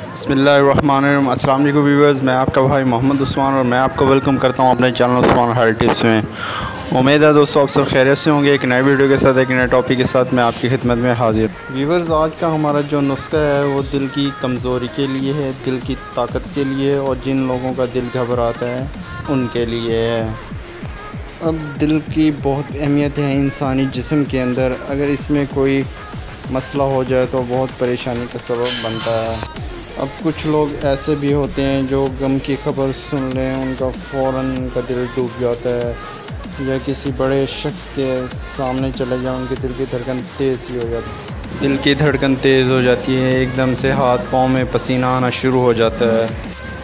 बिस्मिल्लाहिर्रहमानिर्रहीम। अस्सलाम वालेकुम व्यूअर्स, मैं आपका भाई मोहम्मद उस्मान और मैं आपको वेलकम करता हूं अपने चैनल उस्मान हेल्थ टिप्स में। उम्मीद है दोस्तों आप सब खैरियत से होंगे। एक नए वीडियो के साथ, एक नए टॉपिक के साथ मैं आपकी खिदमत में हाजिर। व्यूअर्स, आज का हमारा जो नुस्खा है वो दिल की कमज़ोरी के लिए है, दिल की ताकत के लिए और जिन लोगों का दिल घबराता है उनके लिए है। अब दिल की बहुत अहमियत है इंसानी जिस्म के अंदर। अगर इसमें कोई मसला हो जाए तो बहुत परेशानी का सबब बनता है। अब कुछ लोग ऐसे भी होते हैं जो गम की खबर सुन लें उनका फ़ौरन उनका दिल डूब जाता है, या किसी बड़े शख्स के सामने चले जाएं उनके दिल की धड़कन तेज़ ही हो जाती है। दिल की धड़कन तेज़ हो जाती है, एकदम से हाथ पाँव में पसीना आना शुरू हो जाता है।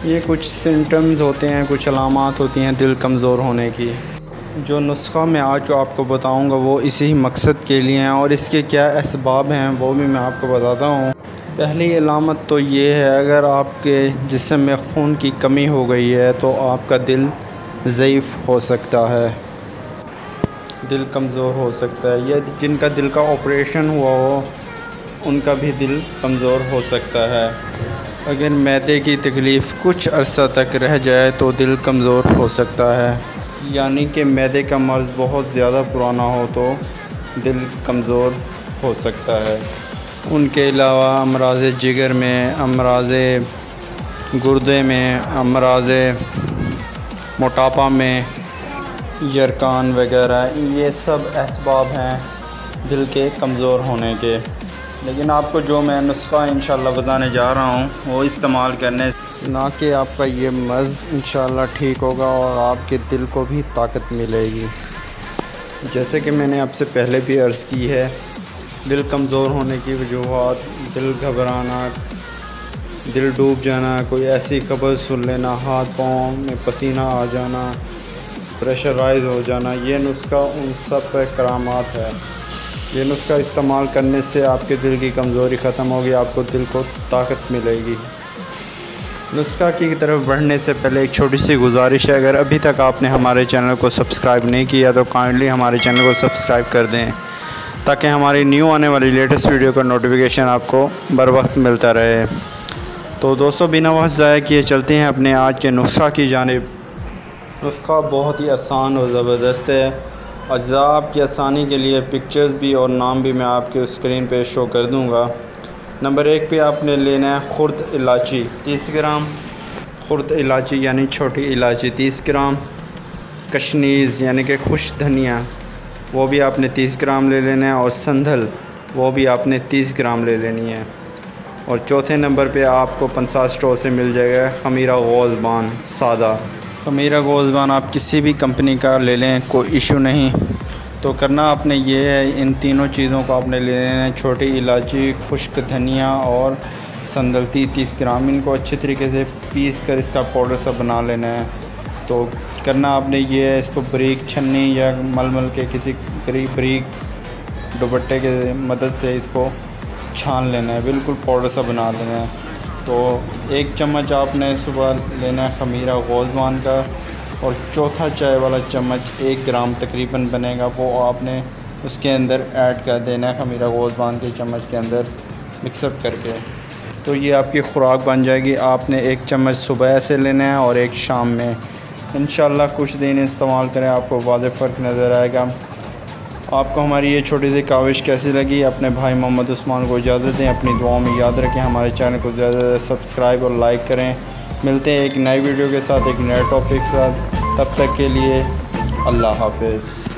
ये कुछ सिम्टम्स होते हैं, कुछ अलामात होती हैं दिल कमज़ोर होने की। जो नुस्खा मैं आज आपको बताऊंगा वो इसी मकसद के लिए हैं और इसके क्या असबाब हैं वो भी मैं आपको बताता हूँ। पहली अलामत तो ये है, अगर आपके जिस्म में खून की कमी हो गई है तो आपका दिल ज़ईफ़ हो सकता है, दिल कमज़ोर हो सकता है। या जिनका दिल का ऑपरेशन हुआ हो उनका भी दिल कमज़ोर हो सकता है। अगर मैदे की तकलीफ़ कुछ अरसा तक रह जाए तो दिल कमज़ोर हो सकता है, यानी कि मैदे का मर्ज़ बहुत ज़्यादा पुराना हो तो दिल कमज़ोर हो सकता है। उनके अलावा अमराज़ जिगर में, अमराज़ गुर्दे में, अमराज़ मोटापा में, यरकान वगैरह, ये सब असबाब हैं दिल के कमज़ोर होने के। लेकिन आपको जो मैं नुस्खा इंशाल्लाह बताने जा रहा हूँ वो इस्तेमाल करने ना कि आपका ये मर्ज़ इंशाल्लाह ठीक होगा और आपके दिल को भी ताकत मिलेगी। जैसे कि मैंने आपसे पहले भी अर्ज़ की है, दिल कमज़ोर होने की वजूहात, दिल घबराना, दिल डूब जाना, कोई ऐसी खबर सुन लेना, हाथ पाँव में पसीना आ जाना, प्रेशराइज़ हो जाना, ये नुस्खा उन सब पर करामात है। ये नुस्खा इस्तेमाल करने से आपके दिल की कमज़ोरी ख़त्म होगी, आपको दिल को ताकत मिलेगी। नुस्खा की तरफ बढ़ने से पहले एक छोटी सी गुजारिश है, अगर अभी तक आपने हमारे चैनल को सब्सक्राइब नहीं किया तो काइंडली हमारे चैनल को सब्सक्राइब कर दें ताकि हमारी न्यू आने वाली लेटेस्ट वीडियो का नोटिफिकेशन आपको बर वक्त मिलता रहे। तो दोस्तों, बिना वक्त ज़ाया किए चलते हैं अपने आज के नुस्खा की जानिब। नुस्खा बहुत ही आसान और ज़बरदस्त है। अज्जा आपकी आसानी के लिए पिक्चर्स भी और नाम भी मैं आपके स्क्रीन पे शो कर दूंगा। नंबर 1 पे आपने लेना है खुर्द इलायची 30 ग्राम, खुर्द इलायची यानी छोटी इलायची 30 ग्राम, कशनीज़ यानी कि खुश धनिया वो भी आपने 30 ग्राम ले लेना है, और संदल वो भी आपने 30 ग्राम ले लेनी है। और चौथे नंबर पे आपको 50 स्टोर से मिल जाएगा खमीरा गोज़बान सादा। खमीरा गोज़बान आप किसी भी कंपनी का ले लें, कोई इशू नहीं। तो करना आपने ये है, इन तीनों चीज़ों को आपने ले लेना है, छोटी इलायची, खुश्क धनिया और संदल 30 ग्राम। इनको अच्छे तरीके से पीस कर इसका पाउडर सा बना लेना है। तो करना आपने ये है, इसको बारीक छन्नी या मलमल के किसी बारीक दुपट्टे के मदद से इसको छान लेना है, बिल्कुल पाउडर सा बना लेना है। तो 1 चम्मच आपने सुबह लेना है खमीरा गोज़बान का, और चौथा चाय वाला चम्मच 1 ग्राम तकरीबन बनेगा वो आपने उसके अंदर ऐड कर देना है, खमीरा गोज़बान के चम्मच के अंदर मिक्सअप करके। तो ये आपकी ख़ुराक बन जाएगी। आपने 1 चम्मच सुबह से लेना है और 1 शाम में। इंशाल्लाह कुछ दिन इस्तेमाल करें, आपको वाज़ेह फ़र्क नज़र आएगा। आपको हमारी ये छोटी सी काविश कैसी लगी? अपने भाई मोहम्मद उस्मान को इजाज़त दें, अपनी दुआओं में याद रखें, हमारे चैनल को ज़्यादा से ज़्यादा सब्सक्राइब और लाइक करें। मिलते हैं एक नई वीडियो के साथ, एक नए टॉपिक के साथ। तब तक के लिए अल्लाह हाफ़िज़।